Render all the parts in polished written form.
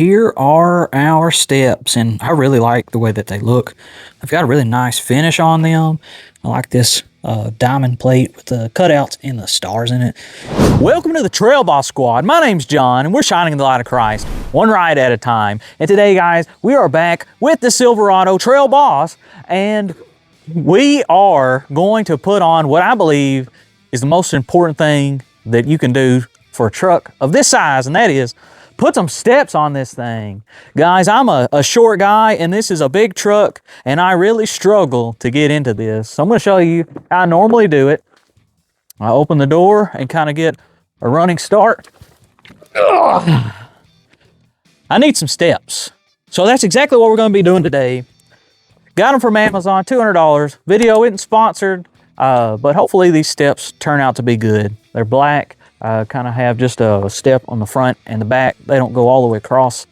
Here are our steps, and I really like the way that they look. They've got a really nice finish on them. I like this diamond plate with the cutouts and the stars in it. Welcome to the Trail Boss Squad. My name's John, and we're shining in the light of Christ, one ride at a time. And today, guys, we are back with the Silverado Trail Boss, and we are going to put on what I believe is the most important thing that you can do for a truck of this size, and that is put some steps on this thing. Guys, I'm a short guy, and this is a big truck, and I really struggle to get into this. So I'm gonna show you how I normally do it. I open the door and kind of get a running start. Ugh. I need some steps. So that's exactly what we're gonna be doing today. Got them from Amazon, $200. Video isn't sponsored, but hopefully these steps turn out to be good. They're black. Kind of have just a step on the front and the back. They don't go all the way across.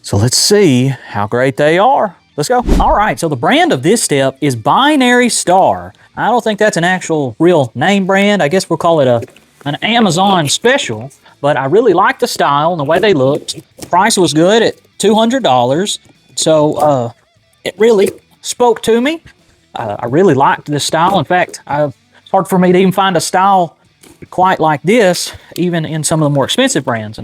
So let's see how great they are. Let's go. All right, so the brand of this step is Binary Star. I don't think that's an actual real name brand. I guess we'll call it an Amazon special, but I really like the style and the way they looked. The price was good at $200. So it really spoke to me. I really liked this style. In fact, it's hard for me to even find a style quite like this, even in some of the more expensive brands.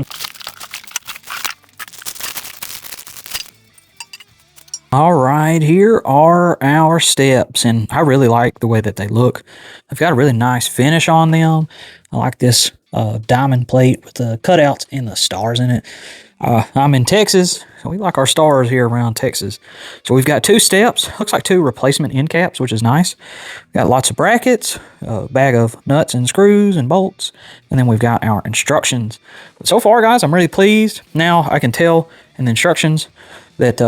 All right, here are our steps, and I really like the way that they look. They've got a really nice finish on them. I like this diamond plate with the cutouts and the stars in it. I'm in Texas, so we like our stars here around Texas. So we've got two steps. Looks like two replacement end caps, which is nice. We've got lots of brackets, a bag of nuts and screws and bolts, and then we've got our instructions. But so far, guys, I'm really pleased. Now I can tell in the instructions that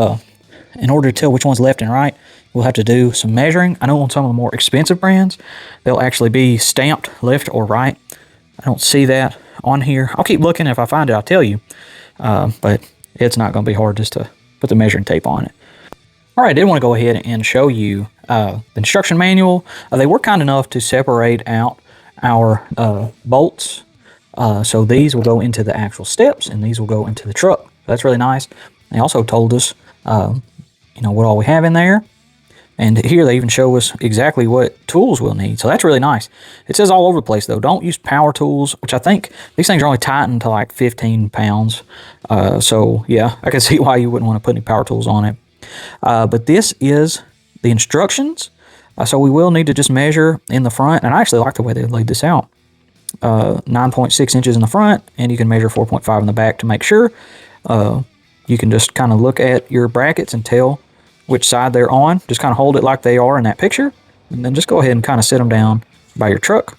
in order to tell which one's left and right, we'll have to do some measuring. I know on some of the more expensive brands, they'll actually be stamped left or right. I don't see that on here. I'll keep looking. If I find it, I'll tell you. But it's not going to be hard just to put the measuring tape on it. All right, I did want to go ahead and show you the instruction manual. They were kind enough to separate out our bolts. So these will go into the actual steps, and these will go into the truck. That's really nice. They also told us, what all we have in there. And here they even show us exactly what tools we'll need. So that's really nice. It says all over the place, though, don't use power tools, which I think these things are only tightened to like 15 pounds. So, yeah, I can see why you wouldn't want to put any power tools on it. But this is the instructions. So we will need to just measure in the front. And I actually like the way they laid this out. 9.6 inches in the front, and you can measure 4.5 in the back to make sure. You can just kind of look at your brackets and tell which side they're on. Just kind of hold it like they are in that picture, and then just go ahead and kind of set them down by your truck.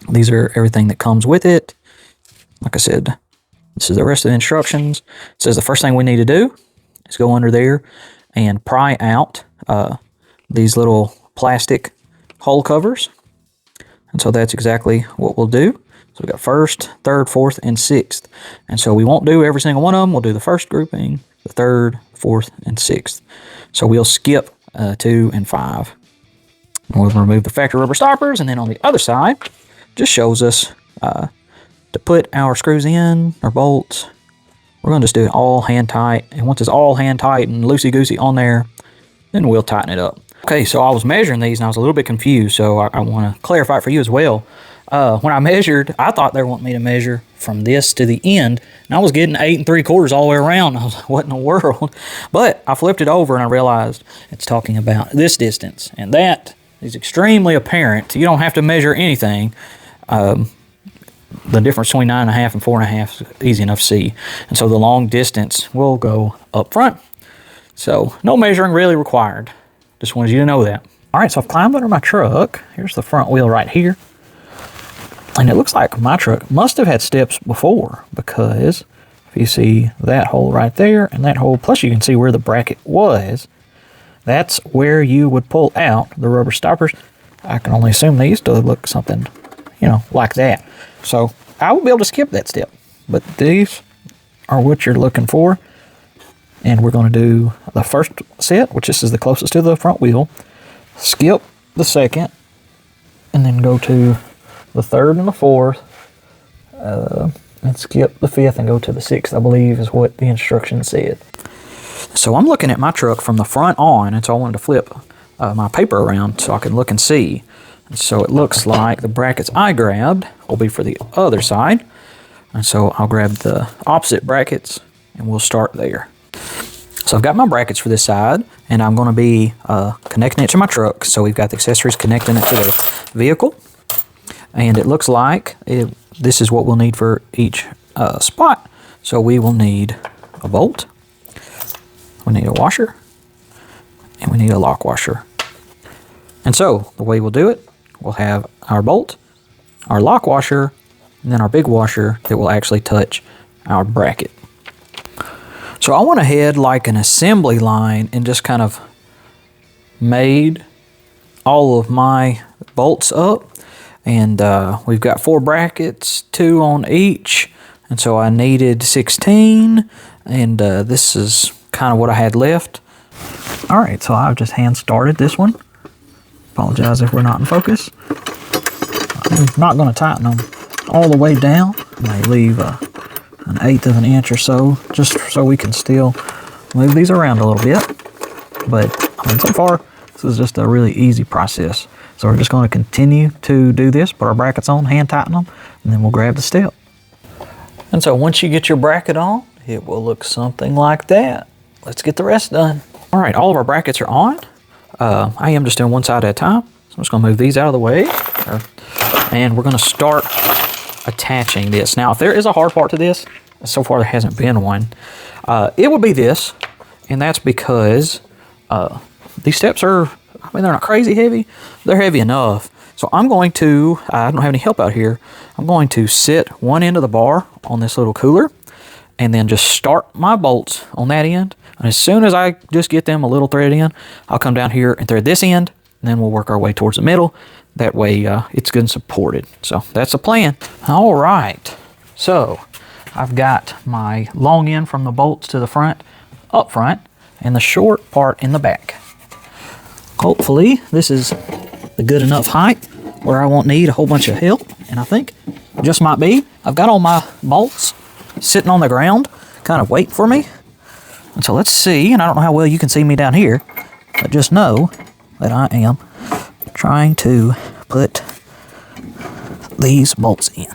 These are everything that comes with it. Like I said, this is the rest of the instructions. It says the first thing we need to do is go under there and pry out these little plastic hole covers. And so that's exactly what we'll do. So we got first, third, fourth, and sixth. And so we won't do every single one of them. We'll do the first grouping, the third, fourth, and sixth. So we'll skip 2 and 5. And we'll remove the factory rubber stoppers, and then on the other side, just shows us to put our screws in, our bolts. We're going to just do it all hand tight. And once it's all hand tight and loosey-goosey on there, then we'll tighten it up. Okay, so I was measuring these, and I was a little bit confused, so I want to clarify it for you as well. When I measured, I thought they wanted me to measure from this to the end, and I was getting 8 3/4 all the way around. I was like, what in the world? But I flipped it over and I realized it's talking about this distance, and that is extremely apparent. You don't have to measure anything. The difference between 9.5 and 4.5 is easy enough to see, and so the long distance will go up front. So no measuring really required. Just wanted you to know that. All right, so I've climbed under my truck. Here's the front wheel right here. And it looks like my truck must have had steps before, because if you see that hole right there and that hole, plus you can see where the bracket was, that's where you would pull out the rubber stoppers. I can only assume they used to look something, like that. So I will be able to skip that step, but these are what you're looking for. And we're going to do the first set, which this is the closest to the front wheel, skip the second, and then go to the third and the fourth, and and skip the 5th and go to the 6th, I believe is what the instructions said. So I'm looking at my truck from the front on, and so I wanted to flip my paper around so I could look and see. And so it looks like the brackets I grabbed will be for the other side. And so I'll grab the opposite brackets and we'll start there. So I've got my brackets for this side, and I'm going to be connecting it to my truck. So we've got the accessories connecting it to the vehicle. And it looks like this is what we'll need for each spot. So we will need a bolt, we need a washer, and we need a lock washer. And so the way we'll do it, we'll have our bolt, our lock washer, and then our big washer that will actually touch our bracket. So I went ahead like an assembly line and just kind of made all of my bolts up. And we've got 4 brackets, 2 on each. And so I needed 16. And this is kind of what I had left. All right, so I've just hand started this one. Apologize if we're not in focus. I'm not going to tighten them all the way down. I may leave an 1/8 of an inch or so, just so we can still move these around a little bit. But I mean, so far, this is just a really easy process. So we're just going to continue to do this, put our brackets on, hand tighten them, and then we'll grab the step. And so once you get your bracket on, it will look something like that. Let's get the rest done. All right, all of our brackets are on. I am just doing one side at a time. So I'm just going to move these out of the way. And we're going to start attaching this. Now, if there is a hard part to this, so far there hasn't been one, it would be this. And that's because these steps are, I mean, they're not crazy heavy. They're heavy enough. So I'm going to, I don't have any help out here. I'm going to sit one end of the bar on this little cooler and then just start my bolts on that end. And as soon as I just get them a little thread in, I'll come down here and thread this end, and then we'll work our way towards the middle. That way it's good and supported. So that's the plan. All right. So I've got my long end from the bolts to the front, up front, and the short part in the back. Hopefully this is the good enough height where I won't need a whole bunch of help. And I think it just might be. I've got all my bolts sitting on the ground, kind of waiting for me. And so let's see, and I don't know how well you can see me down here, but just know that I am trying to put these bolts in.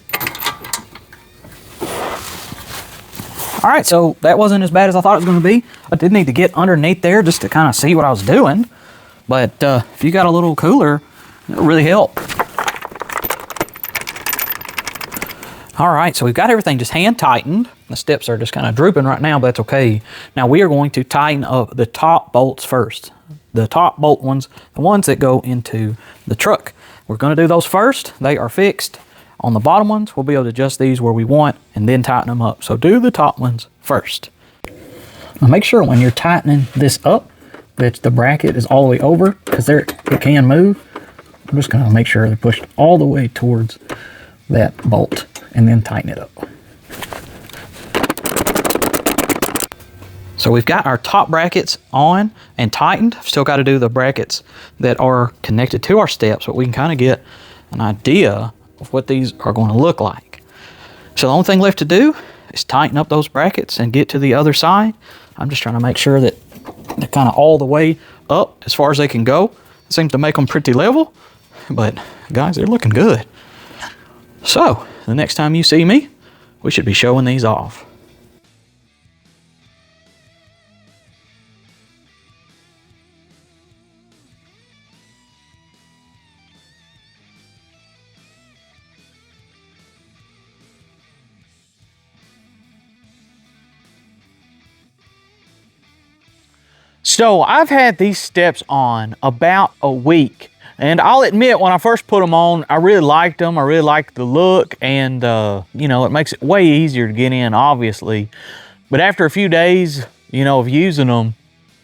All right, so that wasn't as bad as I thought it was going to be. I did need to get underneath there just to kind of see what I was doing. But if you got a little cooler, it'll really help. All right, so we've got everything just hand tightened. The steps are just kind of drooping right now, but that's okay. Now we are going to tighten up the top bolts first. The top bolt ones, the ones that go into the truck. We're going to do those first. They are fixed. On the bottom ones, we'll be able to adjust these where we want and then tighten them up. So do the top ones first. Now make sure when you're tightening this up that the bracket is all the way over, because it can move. I'm just going to make sure they're pushed all the way towards that bolt and then tighten it up. So we've got our top brackets on and tightened. Still got to do the brackets that are connected to our steps, but we can kind of get an idea of what these are going to look like. So the only thing left to do is tighten up those brackets and get to the other side. I'm just trying to make sure that they're kind of all the way up as far as they can go. It seems to make them pretty level, but guys, they're looking good. So the next time you see me, we should be showing these off. So I've had these steps on about a week, and I'll admit when I first put them on, I really liked them. I really liked the look, and you know, it makes it way easier to get in, obviously. But after a few days, you know, of using them,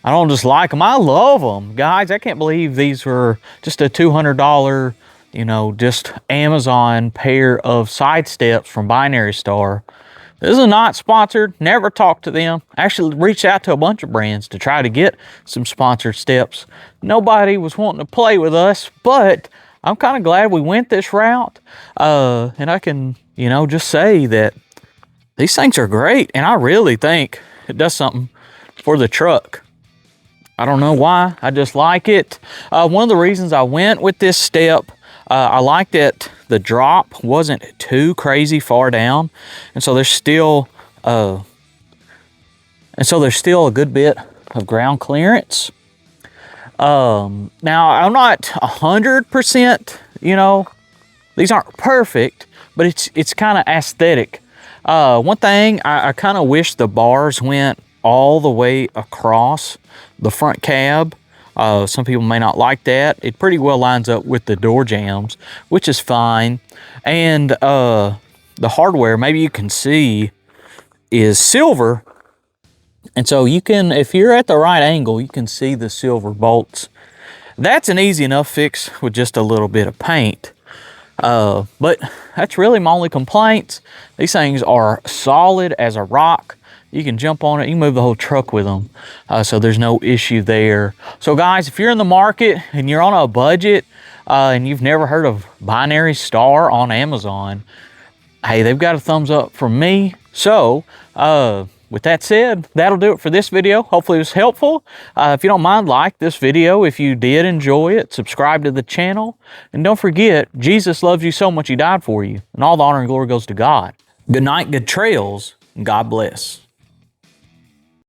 I don't just like them. I love them, guys. I can't believe these were just a $200, you know, just Amazon pair of side steps from Binary Star. This is not sponsored, never talked to them. Actually reached out to a bunch of brands to try to get some sponsored steps. Nobody was wanting to play with us, but I'm kind of glad we went this route. And I can, you know, just say that these things are great, and I really think it does something for the truck. I don't know why, I just like it. One of the reasons I went with this step, I like that the drop wasn't too crazy far down, and so there's still a good bit of ground clearance. Now I'm not 100%, you know, these aren't perfect, but it's kind of aesthetic. One thing, I kind of wish the bars went all the way across the front cab. Some people may not like that. It pretty well lines up with the door jambs, which is fine. And the hardware, maybe you can see, is silver. And so you can, if you're at the right angle, you can see the silver bolts. That's an easy enough fix with just a little bit of paint. But that's really my only complaints. These things are solid as a rock. You can jump on it, you can move the whole truck with them. So there's no issue there. So guys, if you're in the market and you're on a budget and you've never heard of Binary Star on Amazon, hey, they've got a thumbs up from me. So with that said, that'll do it for this video. Hopefully it was helpful. If you don't mind, like this video. If you did enjoy it, subscribe to the channel. And don't forget, Jesus loves you so much he died for you. And all the honor and glory goes to God. Good night, good trails, and God bless.